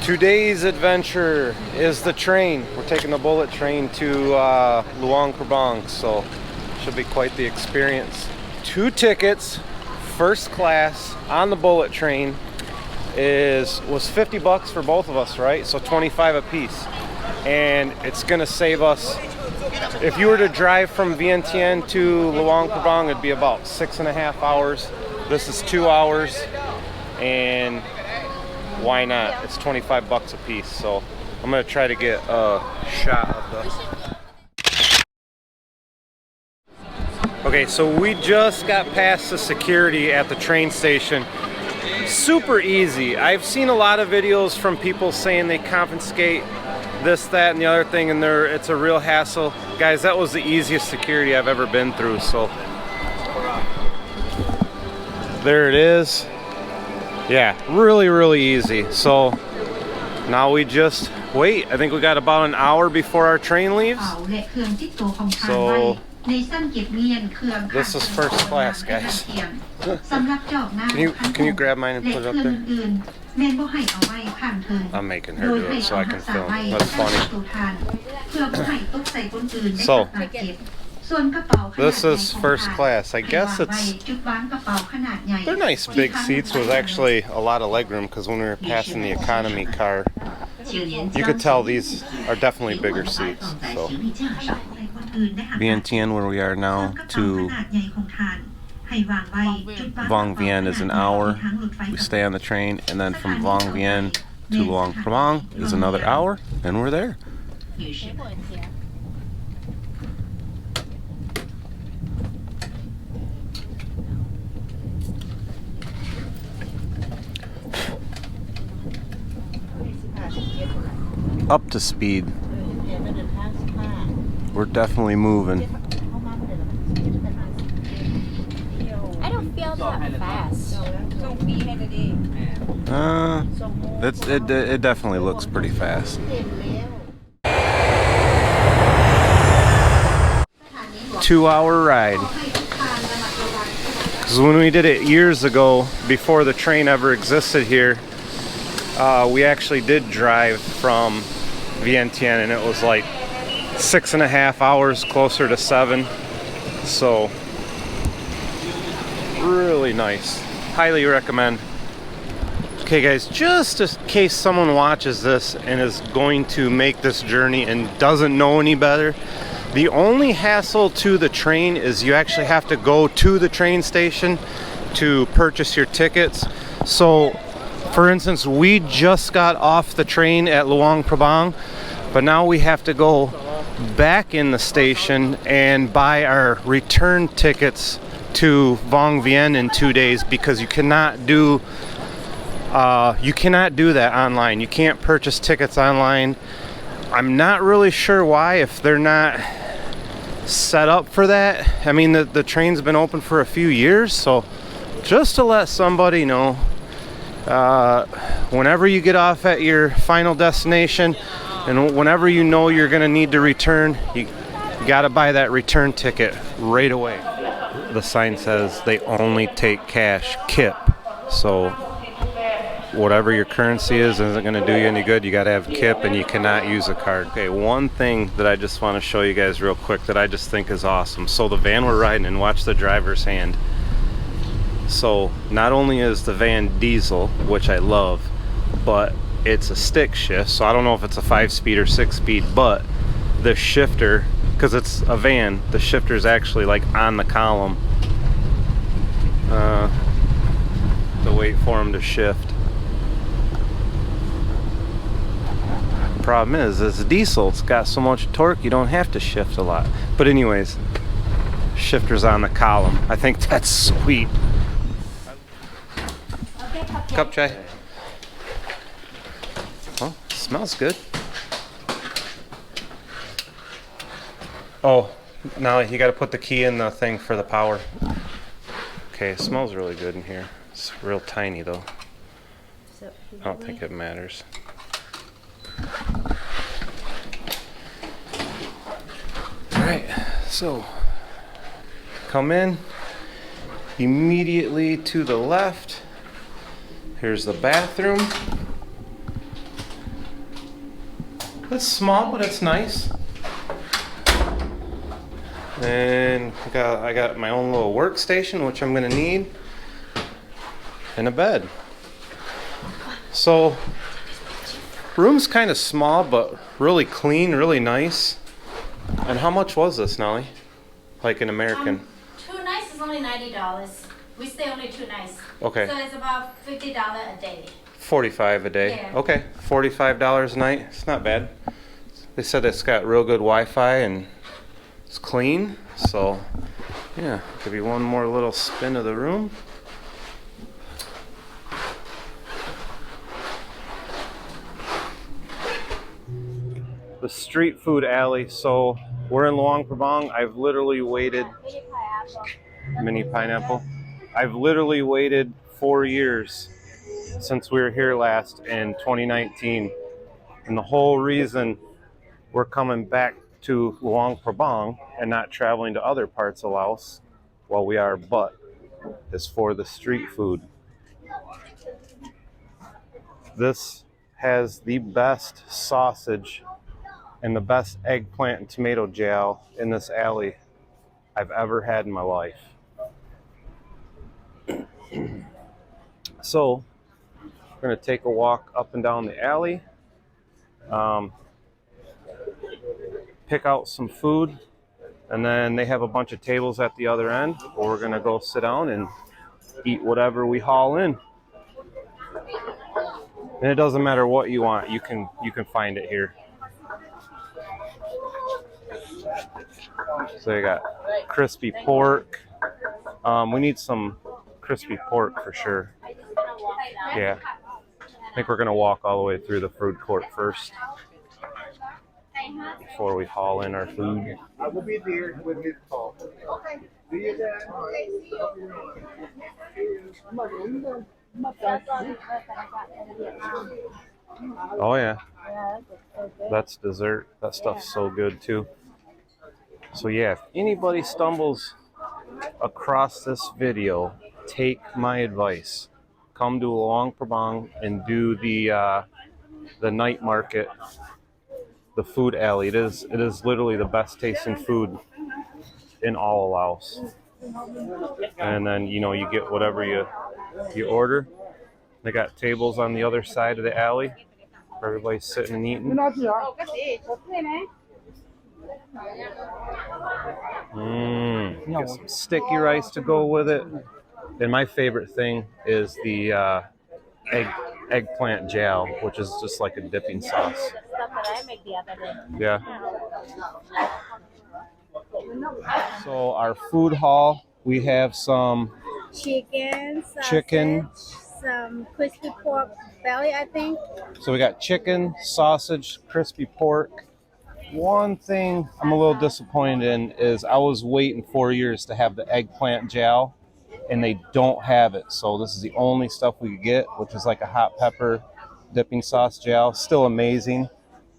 Today's adventure is the train. We're taking the bullet train to Luang Prabang, so should be quite the experience. 2 tickets, first class on the bullet train was 50 bucks for both of us, right? So 25 a piece. And it's gonna save us, if you were to drive from Vientiane to Luang Prabang, it'd be about 6.5 hours. This is 2 hours, and why not? It's 25 bucks a piece, so I'm gonna try to get a shot of the... Okay, so we just got past the security at the train station. Super easy. I've seen a lot of videos from people saying they confiscate this, that, and the other thing, and it's a real hassle. Guys, that was the easiest security I've ever been through, so there it is. Yeah, really easy. So now we just wait. I think we got about an hour before our train leaves. So this is first class, guys. Can you grab mine and put it up there? I'm making her do it so I can film. That's funny. So this is first class. I guess they're nice big seats with actually a lot of legroom, because when we were passing the economy car, you could tell these are definitely bigger seats. So Vientiane, where we are now, to Vong Vien is an hour. We stay on the train, and then from Vong Vien to Luang Prabang is another hour, and we're there. 'Up to speed. We're definitely moving. I don't feel that fast. It definitely looks pretty fast. 2-hour ride. Because when we did it years ago, before the train ever existed here, we actually did drive from Vientiane, and it was like 6.5 hours, closer to 7. So really nice. Highly recommend. Okay guys, just in case someone watches this and is going to make this journey and doesn't know any better, the only hassle to the train is you actually have to go to the train station to purchase your tickets. So for instance, we just got off the train at Luang Prabang, but now we have to go back in the station and buy our return tickets to Vong Vien in 2 days, because you cannot do that online. You can't purchase tickets online. I'm not really sure why, if they're not set up for that. I mean, the train's been open for a few years, so just to let somebody know, whenever you get off at your final destination, and whenever you know you're gonna need to return, you gotta buy that return ticket right away. The sign says they only take cash, KIP. So whatever your currency isn't gonna do you any good. You gotta have KIP, and you cannot use a card. Okay, one thing that I just want to show you guys real quick that I just think is awesome. So the van we're riding in, watch the driver's hand. So not only is the van diesel, which I love, but it's a stick shift. So I don't know if it's a 5-speed or 6-speed, but the shifter, because it's a van, the shifter is actually like on the column to wait for them to shift. The problem is it's diesel. It's got so much torque you don't have to shift a lot. But anyways, shifter's on the column. I think that's sweet. Cup chai. Well, smells good. Oh, now you gotta put the key in the thing for the power. Okay, it smells really good in here. It's real tiny though. I don't think it matters. Alright, so come in. Immediately to the left, here's the bathroom. It's small, but it's nice. And I got my own little workstation, which I'm gonna need, and a bed. So, room's kind of small, but really clean, really nice. And how much was this, Nelly? Like in American? 2 nights is only $90. We stay only 2 nights. Okay. So it's about $50 a day. 45 a day. Yeah. Okay, $45 a night. It's not bad. They said it's got real good Wi-Fi and it's clean. So, yeah, give you one more little spin of the room. The street food alley. So we're in Luang Prabang. I've literally waited. Mini pineapple. I've literally waited 4 years since we were here last in 2019, and the whole reason we're coming back to Luang Prabang and not traveling to other parts of Laos, well, we are, but is for the street food. This has the best sausage and the best eggplant and tomato jowl in this alley I've ever had in my life. So, we're going to take a walk up and down the alley, pick out some food, and then they have a bunch of tables at the other end where we're going to go sit down and eat whatever we haul in. And it doesn't matter what you want, you can find it here. So you got crispy pork. We need some crispy pork for sure. Yeah. I think we're going to walk all the way through the food court first before we haul in our food. I will be there with his call. Okay. Do you Oh yeah. That's dessert. That stuff's so good too. So yeah, if anybody stumbles across this video, take my advice. Come to Luang Prabang and do the night market, the food alley. It is literally the best tasting food in all of Laos. And then you get whatever you order. They got tables on the other side of the alley where everybody's sitting and eating. Get some sticky rice to go with it. And my favorite thing is the eggplant jowl, which is just like a dipping sauce. Stuff that I make the other day. Yeah. So our food haul, we have some Chicken, sausage, chicken. some crispy pork belly, I think. So we got chicken, sausage, crispy pork. One thing I'm a little disappointed in is I was waiting 4 years to have the eggplant jowl, and they don't have it. So this is the only stuff we could get, which is like a hot pepper dipping sauce jowl. Still amazing,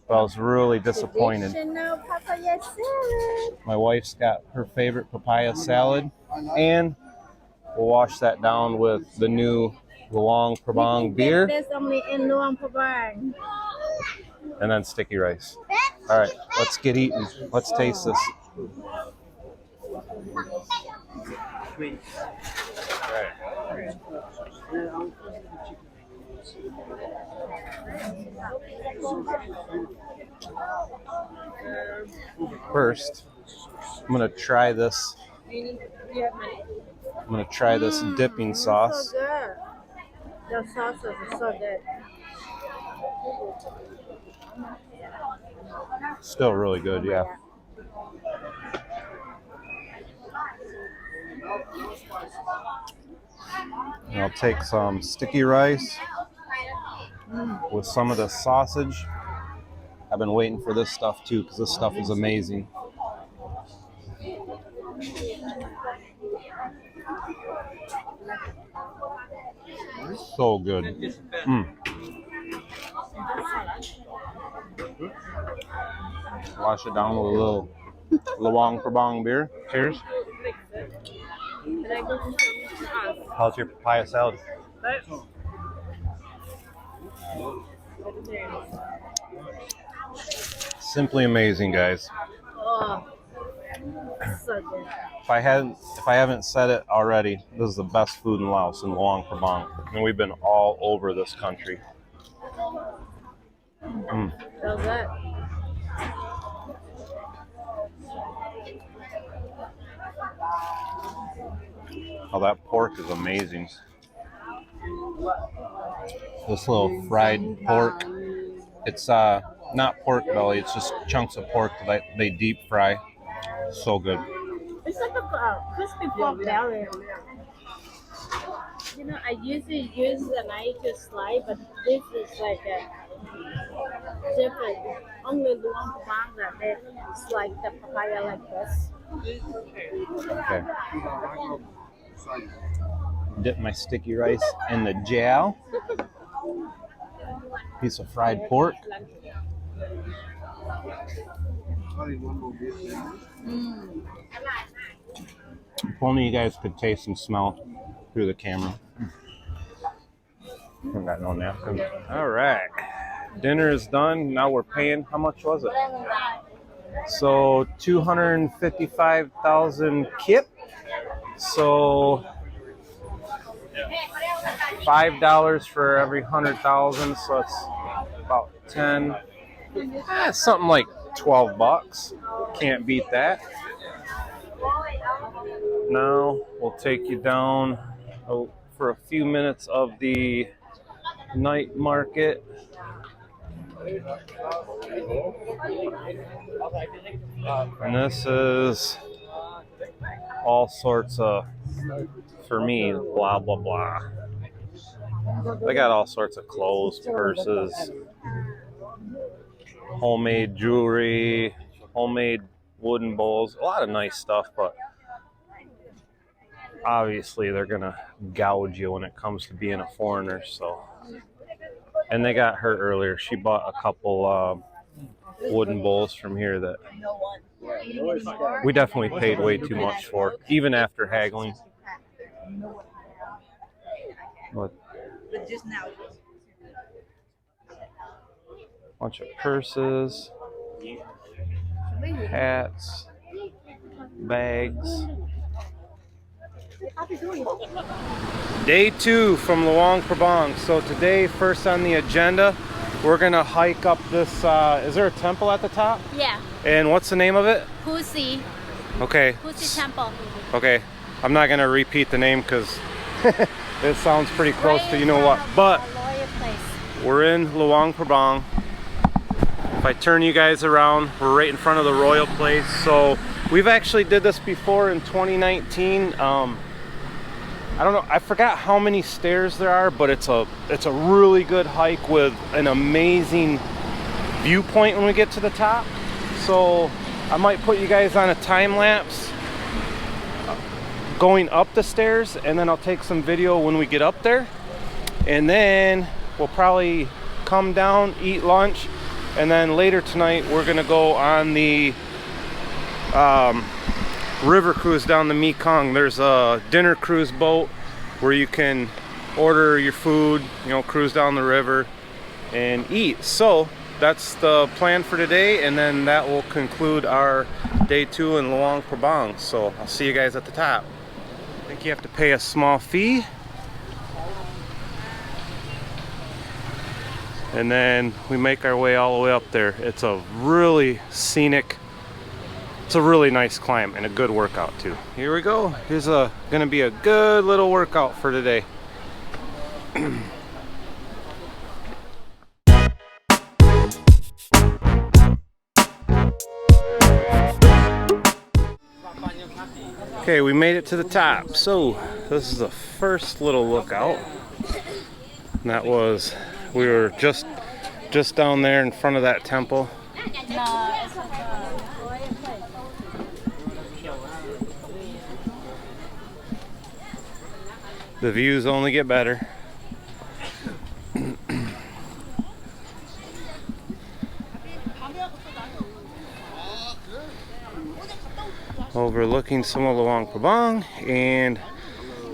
but I was really disappointed. Traditional papaya salad. My wife's got her favorite papaya salad, and we'll wash that down with the new Luang Prabang beer, There's only in Luang Prabang. and then sticky rice. All right, let's get eating. Let's taste this. First, I'm gonna try this. I'm gonna try this dipping sauce. So good. The sauces are so good. Still really good, yeah. And I'll take some sticky rice with some of the sausage. I've been waiting for this stuff too, because this stuff is amazing. So good. Wash it down with a little Luang Prabang beer. Cheers. How's your papaya salad? Simply amazing, guys. Oh, so good. If I haven't said it already, this is the best food in Laos, in Luang Prabang, and we've been all over this country. So good. Oh, that pork is amazing. This little fried pork. It's not pork belly. It's just chunks of pork that they deep fry. So good. It's like a crispy pork belly. You know, I usually use the knife to slice, but this is like a different. Only the one Prabang that it's like the papaya like this. Okay. Dip my sticky rice in the gel. Piece of fried pork. If only you guys could taste and smell through the camera. I got no napkin. All right. Dinner is done. Now we're paying. How much was it? So 255,000 kip. So $5 for every 100,000. So it's about 10. Something like 12 bucks. Can't beat that. Now we'll take you down for a few minutes of the night market. And this is all sorts of, for me, blah, blah, blah. They got all sorts of clothes, purses, homemade jewelry, homemade wooden bowls, a lot of nice stuff, but obviously they're gonna gouge you when it comes to being a foreigner. So, and they got her earlier. She bought a couple wooden bowls from here that we definitely paid way too much for, even after haggling. But bunch of purses, hats, bags. Day 2 from Luang Prabang. So today, first on the agenda, we're gonna hike up this, is there a temple at the top? Yeah. And what's the name of it? Kuang Si. Okay. Kuang Si Temple. Okay. I'm not gonna repeat the name because it sounds pretty close to you know what. But we're in Luang Prabang. If I turn you guys around, we're right in front of the royal place. So we've actually did this before in 2019. I don't know, I forgot how many stairs there are, but it's a really good hike with an amazing viewpoint when we get to the top. So I might put you guys on a time lapse going up the stairs, and then I'll take some video when we get up there, and then we'll probably come down, eat lunch, and then later tonight we're gonna go on the river cruise down the Mekong. There's a dinner cruise boat where you can order your food, you know, cruise down the river and eat. So that's the plan for today, and then that will conclude our day 2 in Luang Prabang. So I'll see you guys at the top. I think you have to pay a small fee, and then we make our way all the way up there. It's a really scenic, it's a really nice climb and a good workout too. Here we go. Here's gonna be a good little workout for today. Okay, we made it to the top. So this is the first little lookout. And that was, we were just down there in front of that temple. The views only get better. Overlooking some of Luang Prabang, and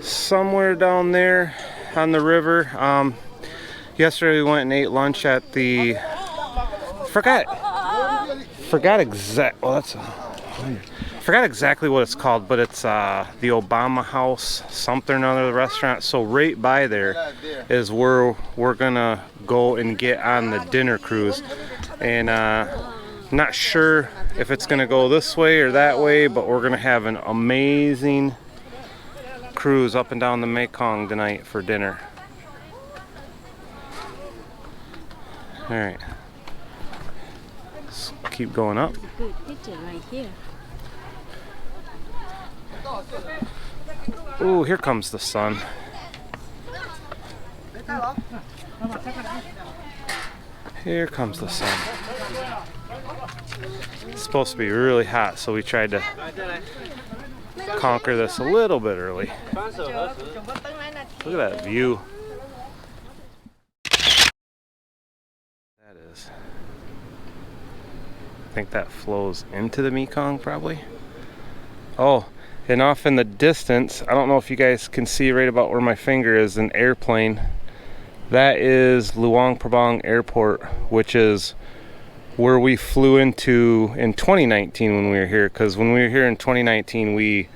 somewhere down there on the river. Yesterday we went and ate lunch at the, forgot forgot forgot exactly what it's called, but it's the Obama House something or another restaurant. So right by there is where we're gonna go and get on the dinner cruise. And not sure if it's gonna go this way or that way, but we're gonna have an amazing cruise up and down the Mekong tonight for dinner. All right, let's keep going up. Good picture right here. Ooh, here comes the sun. Here comes the sun. It's supposed to be really hot, so we tried to conquer this a little bit early. Look at that view. That is. I think that flows into the Mekong probably. Oh, and off in the distance, I don't know if you guys can see right about where my finger is, an airplane. That is Luang Prabang Airport, which is where we flew into in 2019 when we were here. Because when we were here in 2019, we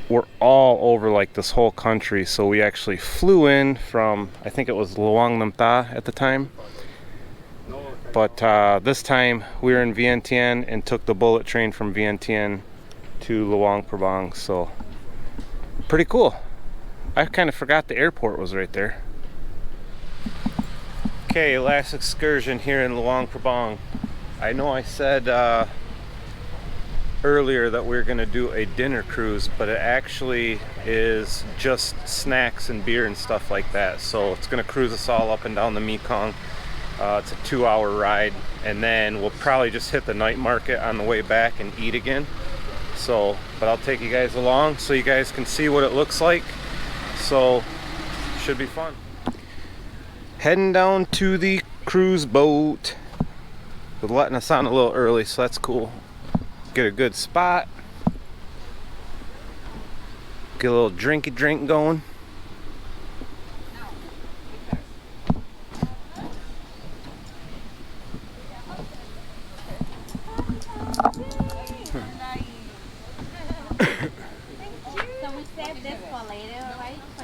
were all over like this whole country. So we actually flew in from, I think it was Luang Pang at the time. But this time we were in Vientiane and took the bullet train from Vientiane to Luang Prabang. So pretty cool. I kind of forgot the airport was right there. Okay, last excursion here in Luang Prabang. I know I said earlier that we were going to do a dinner cruise, but it actually is just snacks and beer and stuff like that. So it's going to cruise us all up and down the Mekong. It's a 2-hour ride, and then we'll probably just hit the night market on the way back and eat again. So, but I'll take you guys along so you guys can see what it looks like. So, should be fun. Heading down to the cruise boat. They're letting us on a little early, so that's cool. Get a good spot. Get a little drinky drink going.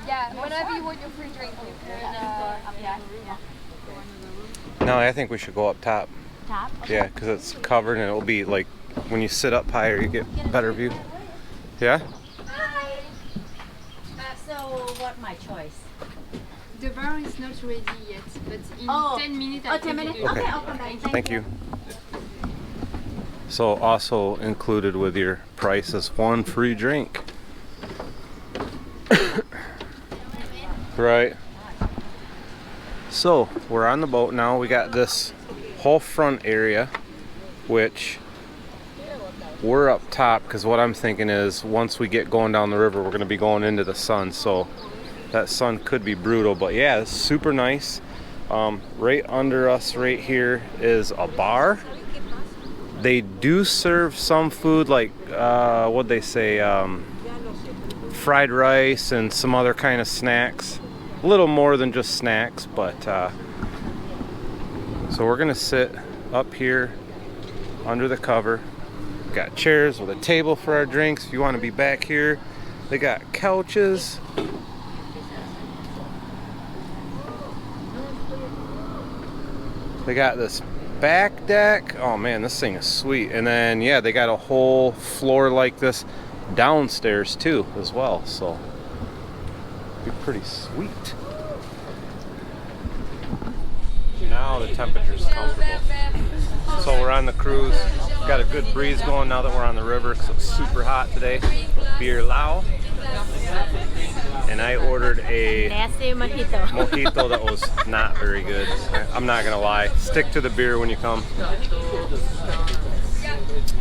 Yeah, whenever you want your free drink, you can up here. No, I think we should go up top. Top? Yeah, because it's covered and it'll be like when you sit up higher, you get better view. Yeah? So what my choice? The bar is not ready yet, but in 10 minutes I 10 minutes? Okay. Okay, I'll come back. Thank you. So also included with your price is one free drink. Right. So we're on the boat now. We got this whole front area, which we're up top because what I'm thinking is once we get going down the river, we're going to be going into the sun. So that sun could be brutal, but yeah, it's super nice. Right under us right here is a bar. They do serve some food like what'd they say, fried rice and some other kind of snacks. A little more than just snacks, but so we're gonna sit up here under the cover. Got chairs with a table for our drinks if you want to be back here. They got couches. They got this back deck. Oh man, this thing is sweet. And then yeah, they got a whole floor like this downstairs too as well, so be pretty sweet. Now the temperature's comfortable. So we're on the cruise. Got a good breeze going now that we're on the river because it's super hot today. Beer Lao. And I ordered a Nasty mojito. mojito that was not very good. I'm not gonna lie. Stick to the beer when you come.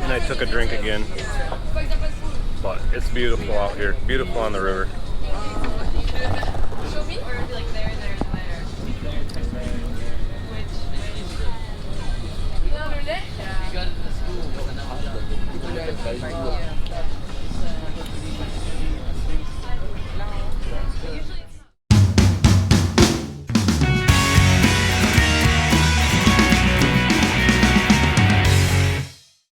And I took a drink again. But it's beautiful out here. Beautiful on the river.